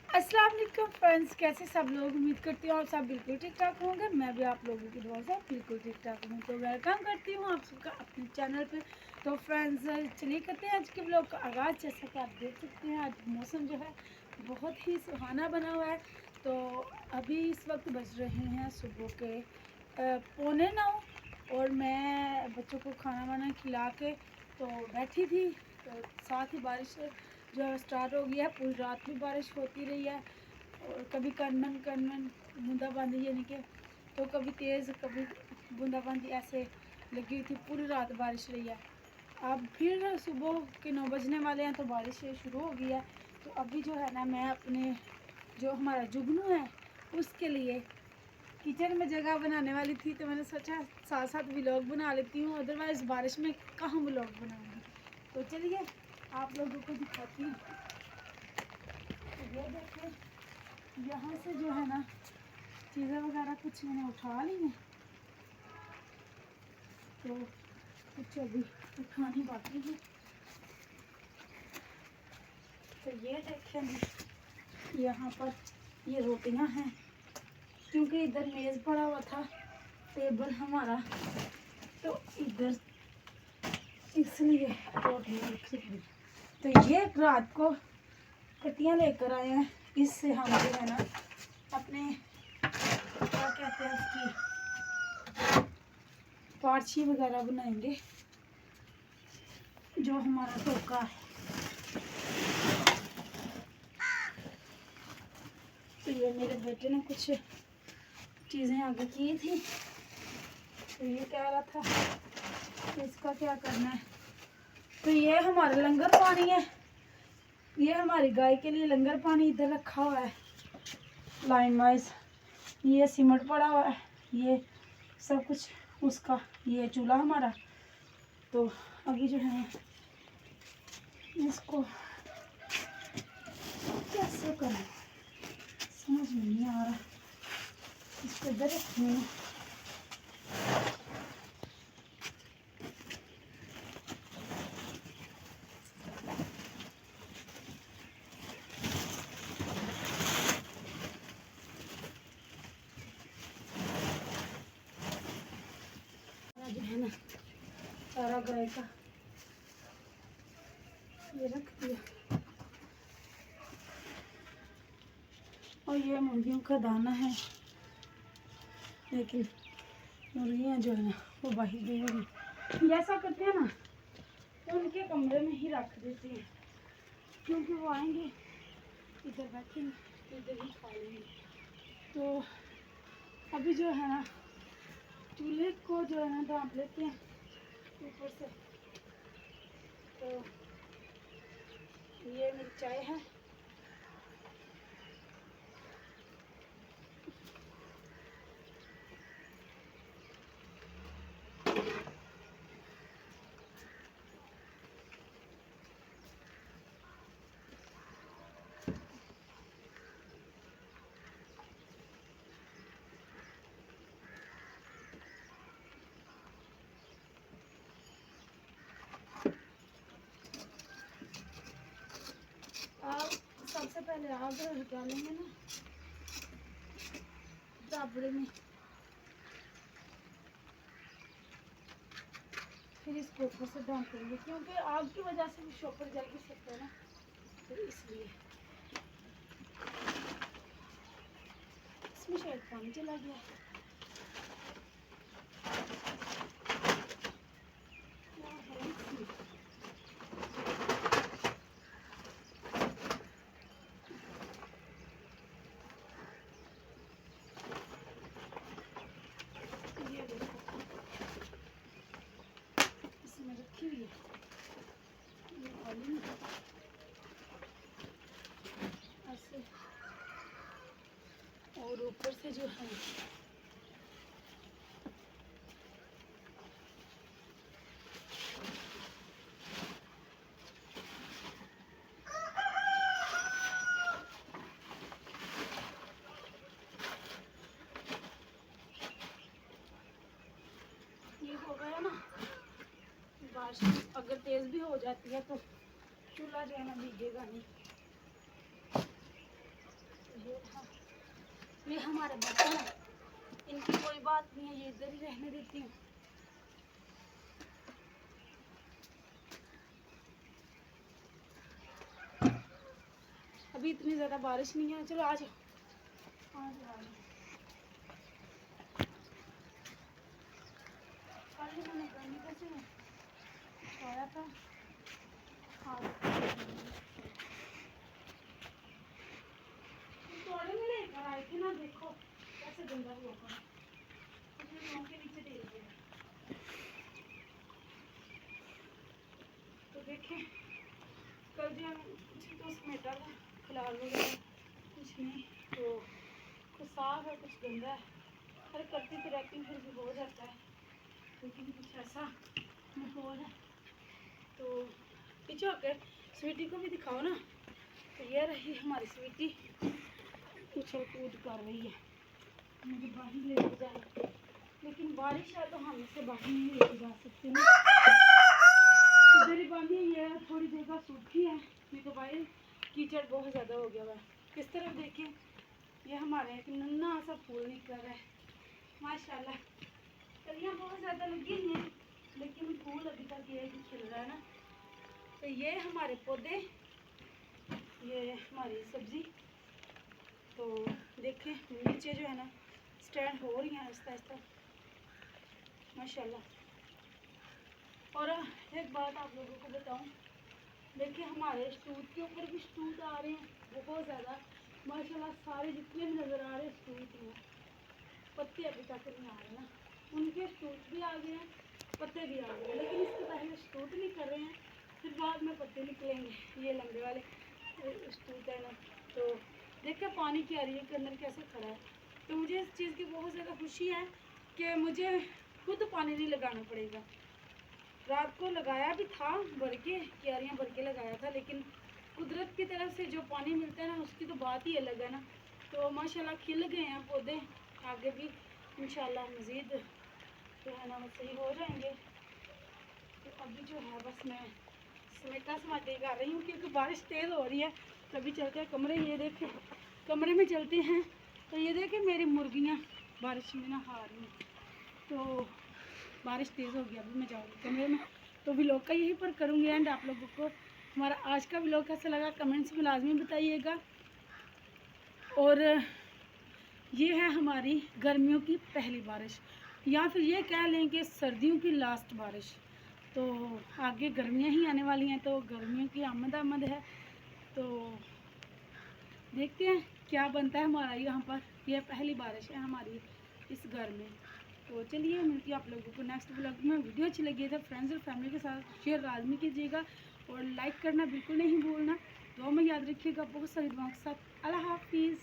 अस्सलाम वालेकुम फ्रेंड्स, कैसे सब लोग। उम्मीद करती हूँ आप सब बिल्कुल ठीक ठाक होंगे। मैं भी आप लोगों की दुआ से बिल्कुल ठीक ठाक हूँ। तो वेलकम करती हूँ आप सबका अपने चैनल पे। तो फ्रेंड्स चलिए करते हैं आज के ब्लॉग का आगाज़। जैसा कि आप देख सकते हैं आज मौसम जो है बहुत ही सुहाना बना हुआ है। तो अभी इस वक्त बज रहे हैं सुबह के 8:45 और मैं बच्चों को खाना वाना खिला के तो बैठी थी। तो साथ ही बारिश जो है स्टार्ट हो गया है। पूरी रात भी बारिश होती रही है और कभी कनमन कनमन बूंदाबांदी यानी कि तो कभी तेज़ कभी बूंदाबांदी ऐसे लगी हुई थी। पूरी रात बारिश रही है। अब फिर सुबह के 9 बजने वाले हैं तो बारिश शुरू हो गई है। तो अभी जो है ना मैं अपने जो हमारा जुगनू है उसके लिए किचन में जगह बनाने वाली थी। तो मैंने सोचा साथ साथ व्लॉग बना लेती हूँ, अदरवाइज़ बारिश में कहाँ व्लॉग बनाऊँगी। तो चलिए आप लोगों को दिखाती हूँ। तो ये देखिए यहाँ से जो है ना चीज़ें वगैरह कुछ मैंने उठा ली हैं, तो कुछ अभी उठानी बाकी है। तो ये देखें यहाँ पर ये रोटियां हैं, क्योंकि इधर मेज़ पड़ा हुआ था टेबल हमारा, तो इधर इसलिए रोटियां रखी थी। तो ये रात को कटियाँ लेकर आए हैं, इससे हम जो है ना अपने क्या कहते हैं उसकी पारछी वगैरह बनाएंगे, जो हमारा टोका है। तो ये मेरे बेटे ने कुछ चीज़ें आगे की थी, तो ये कह रहा था तो इसका क्या करना है। तो ये हमारा लंगर पानी है, ये हमारी गाय के लिए लंगर पानी इधर रखा हुआ है लाइन वाइज। ये सीमेंट पड़ा हुआ है, ये सब कुछ उसका, ये चूल्हा हमारा। तो अभी जो है इसको कैसे करें समझ में नहीं आ रहा। इसको इधर रखने जो है ना सारा गाय का ये रख दिया। और ये मुर्गियों का दाना है, लेकिन मुर्गियाँ जो है ना वो बाहर गई होगी। ऐसा करते हैं ना उनके कमरे में ही रख देते हैं, क्योंकि वो आएंगे इधर बैठेंगे इधर ही खा लेंगे। तो अभी जो है ना चूल्हे को जो है ना ढाँप लेते हैं ऊपर से। तो ये मेरी चाय है। आग सबसे पहले आग डालेंगे ना दाबड़े में, फिर इसको ऊपर से ढाँपेंगे, क्योंकि आग की वजह से भी शॉपर जल भी सकता है ना, तो इसलिए। इसमें शायद पानी चला गया। क्या है इसमें? ये देखो इसमें रखी हुई है, ये खाली नहीं ऐसे। और ऊपर से जो है ये हो गया ना। बारिश अगर तेज़ भी हो जाती है तो चूल्हा जो है ना भीगेगा नहीं। हमारे बर्तन हैं, इनकी कोई बात नहीं है, ये इधर ही रहने देती हूँ। अभी इतनी ज़्यादा बारिश नहीं है। चलो आ जाओ, आ जाओ, आ जाओ। कल मैंने गर्मी कैसे आया था, थोड़े में लेकर आए थे ना, देखो कैसे गंदा हुआ था, मुँह के नीचे दे दिया। तो देखें कल जो कुछ तो समेटा था, फिलहाल वगैरह कुछ नहीं, तो कुछ साफ है कुछ गंदा है। अरे करती तो रहती हूँ, फिर भी हो जाता है, लेकिन कुछ ऐसा माहौल है। तो पीछे होकर स्वीटी को भी दिखाओ ना। तो ये रही हमारी स्वीटी, उछल कूद कर रही है, मुझे बाहर लेके जाए, लेकिन बारिश है तो हम इसे बाहर नहीं लेके जा सकते ना। इधर ही बांधी है, थोड़ी जगह सूखी है, नहीं तो भाई कीचड़ बहुत ज़्यादा हो गया है। किस तरफ देखें, ये हमारे एक नन्हा सा फूल निकल रहा है माशाल्लाह। कलियाँ बहुत ज़्यादा लगी हैं, लेकिन फूल अभी तक ये भी खिल रहा है ना। तो ये हमारे पौधे, ये हमारी सब्ज़ी। तो देखें नीचे जो है ना स्टैंड हो रही हैं आहिस्ता आहिस्ता माशाल्लाह। और एक बात आप लोगों को बताऊं, देखिए हमारे स्टूट के ऊपर भी स्टूट आ रहे हैं बहुत ज़्यादा माशाल्लाह। सारे जितने भी नज़र आ रहे हैं स्टूट हैं, पत्ते अभी तक नहीं आ रहे ना, उनके स्टूट भी आ गए हैं, पत्ते भी आ गए हैं, लेकिन इसके पहले स्टूट नहीं कर रहे हैं, फिर बाद में पत्ते निकलेंगे। ये लंबे वाले स्टूट है ना। तो देखिए पानी की आ रही है के अंदर कैसे खड़ा है। तो मुझे इस चीज़ की बहुत ज़्यादा खुशी है कि मुझे खुद पानी नहीं लगाना पड़ेगा। रात को लगाया भी था भर के, क्यारियाँ भर के लगाया था, लेकिन कुदरत की तरफ से जो पानी मिलता है ना उसकी तो बात ही अलग है ना। तो माशाल्लाह खिल गए हैं पौधे, आगे भी इंशाल्लाह मज़ीद जो है ना वो सही हो जाएंगे। तो अभी जो है बस मैं समेटा समाटे कर रही हूँ क्योंकि बारिश तेज़ हो रही है। तभी चलते हैं कमरे, ये देखें कमरे में चलते हैं। तो ये देखें मेरी मुर्गियाँ बारिश में नहा रही हैं। तो बारिश तेज़ हो गई, अभी मैं जाऊँगी कमरे में। तो व्लॉग का यहीं पर करूँगी एंड। आप लोगों को हमारा आज का व्लॉग कैसा लगा कमेंट्स में लाजमी बताइएगा। और ये है हमारी गर्मियों की पहली बारिश, या फिर ये कह लें कि सर्दियों की लास्ट बारिश। तो आगे गर्मियाँ ही आने वाली हैं, तो गर्मियों की आमद है। तो देखते हैं क्या बनता है हमारा यहाँ पर। यह पहली बारिश है हमारी इस घर में। तो चलिए मिलती है आप लोगों को नेक्स्ट व्लॉग में। वीडियो अच्छी लगी है तो फ्रेंड्स और फैमिली के साथ शेयर लाजमी कीजिएगा और लाइक करना बिल्कुल नहीं भूलना। दुआ में याद रखिएगा, बहुत सारी दुआओं के साथ। अल्लाह हाफिज़।